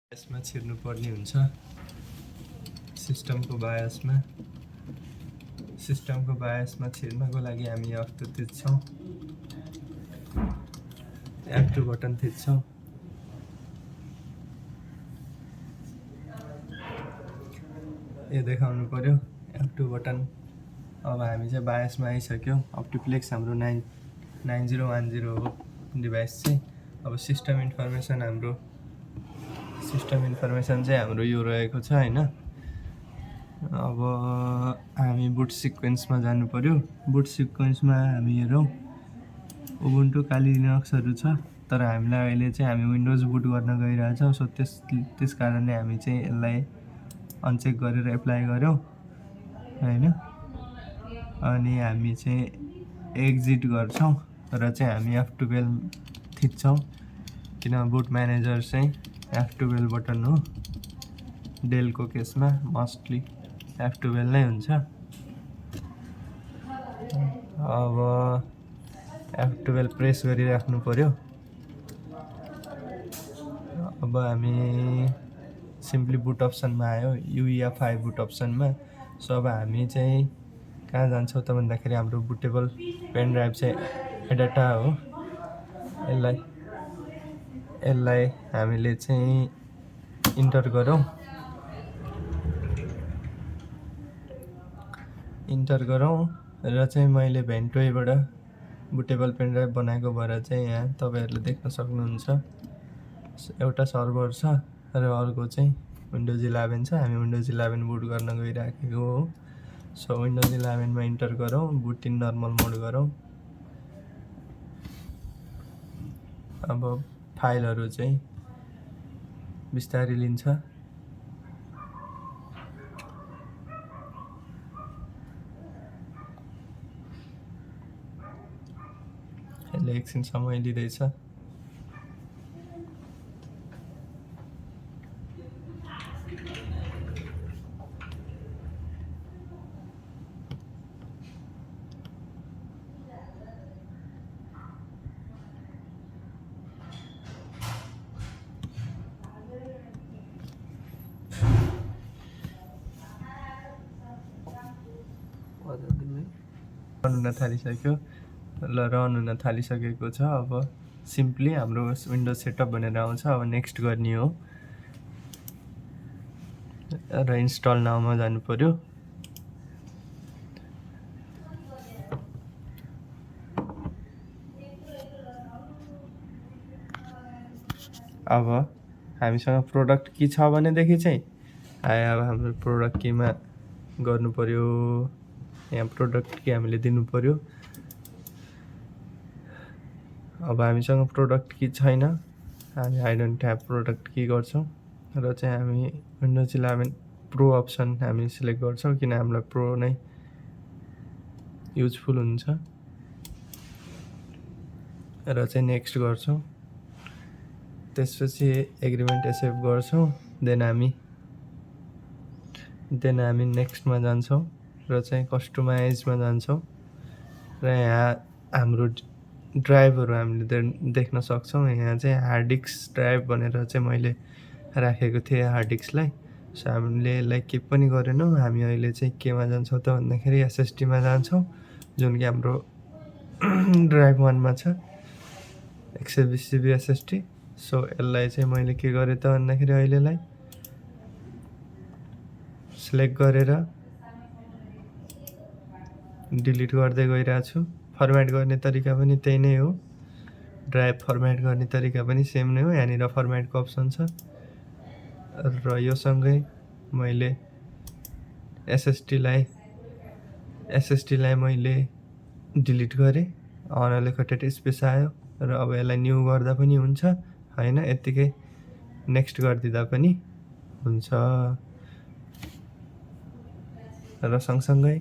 बायसमा छिर्नुपर्ने हुन्छ। सिस्टमको बायसमा छिर्नको लागि हामी F2 थिच्छौँ, F2 बटन थिच्छौँ। यो देखाउनु पर्यो F2 बटन। अब हामी चाहिँ बायसमा आइसक्यो। अप्टिप्लेक्स हाम्रो 9010 हो डिभाइस चाहिँ। अब सिस्टम इन्फर्मेसन चाहिँ हाम्रो यो रहेको छ हैन। अब हामी बुट सिक्वेन्समा जानु पर्यो। बुट सिक्वेन्समा हामी हेरौँ उबुन्टु काली लिनक्सहरु छ, तर हामीलाई अहिले चाहिँ हामी विन्डोज बुट गर्न गइरहेछौँ। सो त्यस कारणले हामी चाहिँ यसलाई अनचेक गरेर एप्लाई गर्यौं हैन। अनि हामी चाहिँ एक्जिट गर्छौं र चाहिँ हामी F12 थिच्छौं, किन बुट म्यानेजर चाहिँ F12 बटन हो। डेलको केसमा मोस्टली F12 नै हुन्छ। अब F12 प्रेस गरिराख्नु पर्यो। अब हामी सिम्पली बुट अप्सनमा आयो, UEFI बुट अप्सनमा। सो अब हामी चाहिँ कहाँ जान्छौँ त भन्दाखेरि हाम्रो बुटेबल पेन ड्राइभ चाहिँ एडाटा हो। यसलाई हामीले चाहिँ इन्टर गरौँ र चाहिँ मैले भेन्टोइबाट बुटेबल पेन ड्राइभ बनाएको भएर चाहिँ यहाँ तपाईहरुले देख्न सक्नुहुन्छ। एउटा सर्भर छ र अर्को चाहिँ विन्डोज 11 छ। हामी विन्डोज 11 बुट गर्न गइराखेको हो। सो विन्डोज 11 मा इन्टर गरौँ, बुट इन नर्मल मोड गरौँ। अब फाइलहरु चाहिँ बिस्तारै लिन्छ। यसले एकछिन समय लिँदैछ। रन हुन थालिसकेको छ। अब सिम्पली हाम्रो विन्डोज सेटअप भनेर आउँछ। अब नेक्स्ट गर्ने हो र इन्स्टल नाउमा जानु पर्यो। अब हामीसँग प्रोडक्ट की छ भनेदेखि चाहिँ अब हाम्रो प्रोडक्ट कीमा गर्नु पर्यो। यहाँ प्रोडक्ट की हामीले दिनु पर्यो। अब हामीसँग प्रोडक्ट की छैन, हामी आई डोन्ट ह्याभ प्रोडक्ट की गर्छौं र चाहिँ हामी विन्डोज 11 प्रो अप्सन हामी सिलेक्ट गर्छौं, किन हामीलाई प्रो नै युजफुल हुन्छ। र चाहिँ नेक्स्ट गर्छौं। त्यसपछि एग्रीमेन्ट एक्सेप्ट गर्छौं। देन हामी नेक्स्टमा जान्छौं र चाहिँ कस्टमाइजमा जान्छौं र यहाँ हाम्रो ड्राइभहरु हामीले देख्न सक्छौं। यहाँ चाहिँ हार्ड डिस्क ड्राइभ भनेर चाहिँ मैले राखेको थिएँ हार्ड डिस्कलाई। सो हामीले यसलाई के पनि गरेनौं। हामी अहिले चाहिँ केमा जान्छौं त भन्दाखेरि SSD मा जान्छौं, जुन कि हाम्रो ड्राइभ 1 मा छ 120 GB SSD। सो यसलाई चाहिँ मैले के गरे त भन्दाखेरि अहिलेलाई सिलेक्ट गरेर डिलिट गर्दै गइरहेको छु। फर्मेट गर्ने तरिका पनि त्यही नै हो। ड्राइभ फर्मेट गर्ने तरिका पनि सेम नै हो। यहाँनिर फर्मेटको अप्सन छ र यो सँगै मैले SSD लाई मैले डिलिट गरे। अनअलोकेटेड स्पेस आयो र अब यसलाई न्यू गर्दा पनि हुन्छ हैन, यतिकै नेक्स्ट गर्दिदा पनि हुन्छ। र सँगसँगै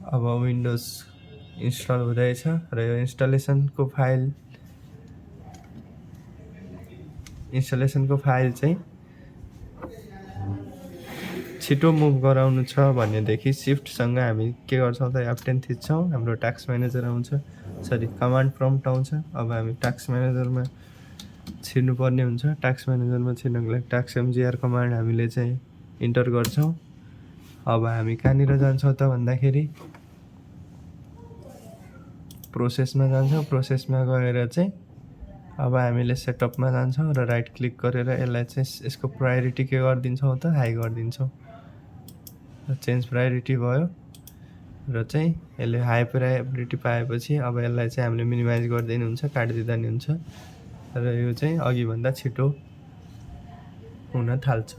अब विन्डोज इन्स्टल हुँदैछ र यो इन्स्टलेसनको फाइल चाहिँ छिटो मुभ गराउनु छ भनेदेखि शिफ्ट सँग हामी के गर्छौं त F10 थिच्छौं। हाम्रो टास्क म्यानेजर आउँछ, कमान्ड प्रम्प्ट आउँछ। अब हामी टास्क म्यानेजरमा छिर्नुपर्ने हुन्छ। टास्क म्यानेजरमा छिर्नको लागि टास्क एमजिआर कमान्ड हामीले चाहिँ इन्टर गर्छौँ। अब हामी कहाँनिर जान्छौँ त भन्दाखेरि प्रोसेसमा जान्छौँ। प्रोसेसमा गएर चाहिँ अब हामीले सेटअपमा जान्छौँ र राइट क्लिक गरेर यसलाई चाहिँ यसको प्रायोरिटी के गरिदिन्छौँ त हाई गरिदिन्छौँ। र चेन्ज प्रायोरिटी भयो र चाहिँ यसले हाई प्रायोरिटी पाएपछि अब यसलाई चाहिँ हामीले मिनिमाइज गरिदिनु हुन्छ, काटिदिँदा नि हुन्छ र यो चाहिँ अघिभन्दा छिटो हुन थाल्छ।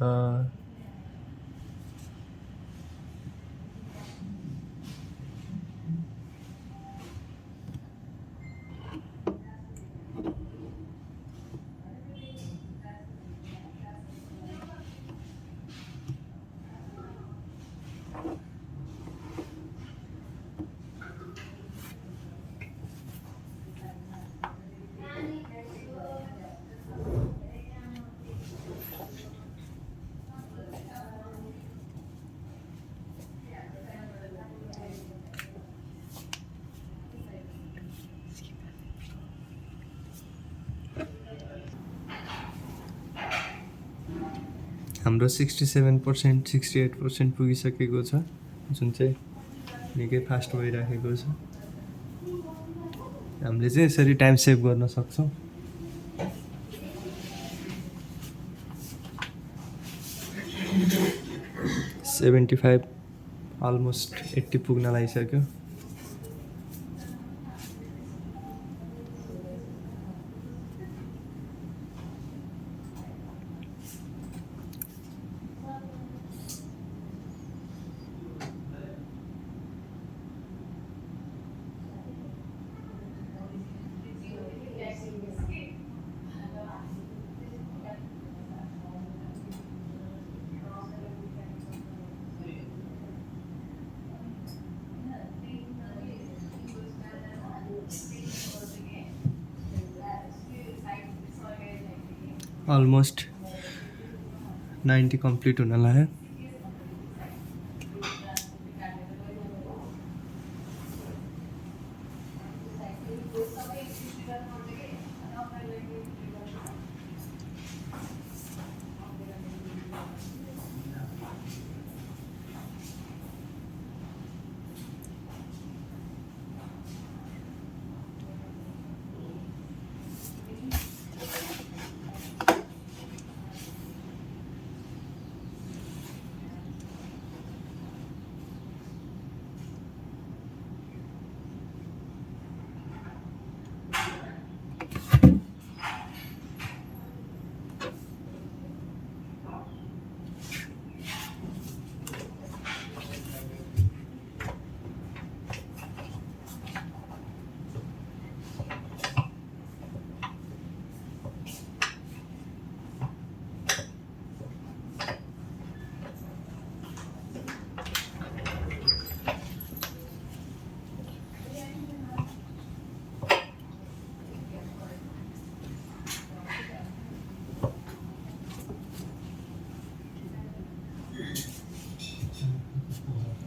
हाम्रो 67%, 68% पुगिसकेको छ, जुन चाहिँ निकै फास्ट भइराखेको छ। हामीले चाहिँ यसरी टाइम सेभ गर्न सक्छौँ। $75 अलमोस्ट 80 पुग्न लागिसक्यो। अलमोस्ट 90 कम्प्लिट हुन लाग्यो।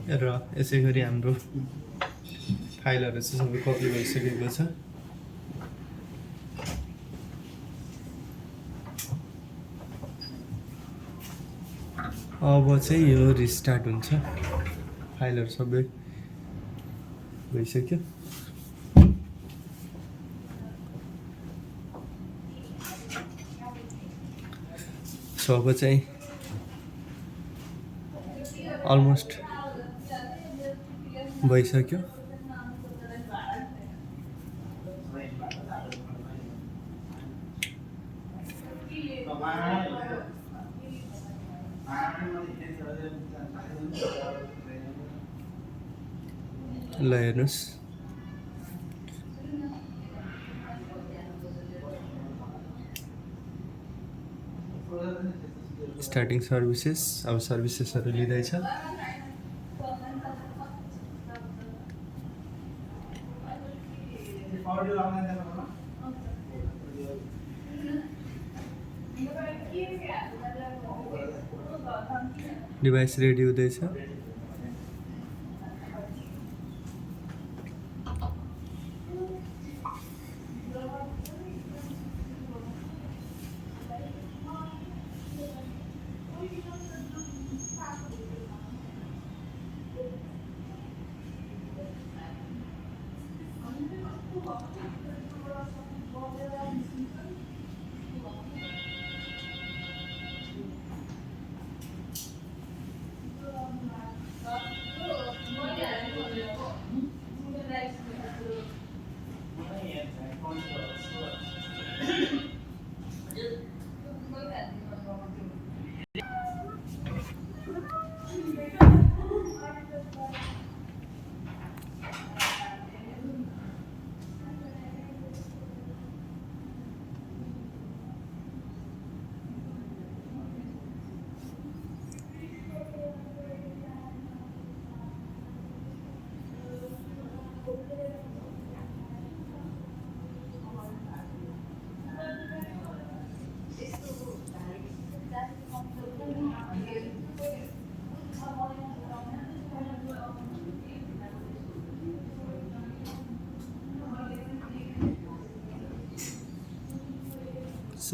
र यसै गरी हाम्रो फाइलहरू चाहिँ सबै कपी भइसकेको छ। अब चाहिँ यो रिस्टार्ट हुन्छ। फाइलहरू सबै भइसक्यो। सो अब चाहिँ अलमोस्ट भइसक्यो। ल हेर्नुहोस्, स्टार्टिङ सर्भिसेस। अब सर्भिसेसहरू लिँदैछ। डिभाइस रेडी हुँदैछ।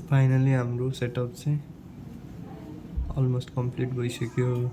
फाइनली हाम्रो सेटअप चाहिँ अलमोस्ट कम्प्लिट भइसक्यो।